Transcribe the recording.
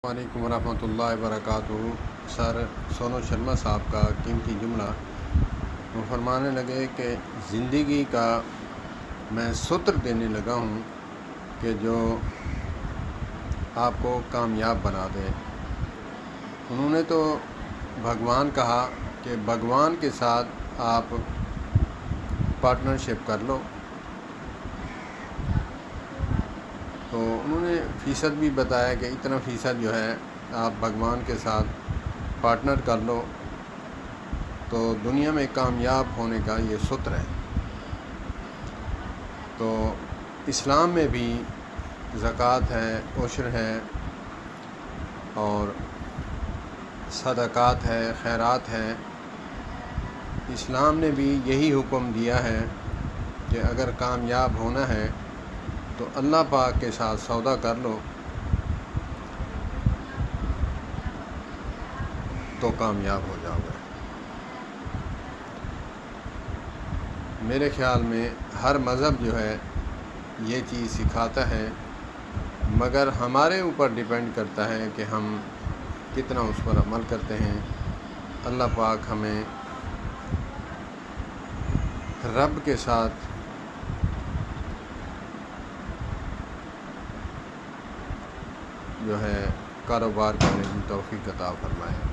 السلام علیکم ورحمۃ اللہ وبرکاتہ۔ سر سونو شرما صاحب کا قیمتی جملہ، وہ فرمانے لگے کہ زندگی کا میں ستر دینے لگا ہوں کہ جو آپ کو کامیاب بنا دے۔ انہوں نے تو بھگوان کہا کہ بھگوان کے ساتھ آپ پارٹنرشپ کر لو، تو انہوں نے فیصد بھی بتایا کہ اتنا فیصد جو ہے آپ بھگوان کے ساتھ پارٹنر کر لو تو دنیا میں کامیاب ہونے کا یہ ستر ہے۔ تو اسلام میں بھی زکوٰۃ ہے، عشر ہے اور صدقات ہے، خیرات ہے۔ اسلام نے بھی یہی حکم دیا ہے کہ اگر کامیاب ہونا ہے تو اللہ پاک کے ساتھ سودا کر لو تو کامیاب ہو جاؤ گے۔ میرے خیال میں ہر مذہب جو ہے یہ چیز سکھاتا ہے، مگر ہمارے اوپر ڈیپینڈ کرتا ہے کہ ہم کتنا اس پر عمل کرتے ہیں۔ اللہ پاک ہمیں رب کے ساتھ جو ہے کاروبار کرنے کی توفیق عطا فرمائے۔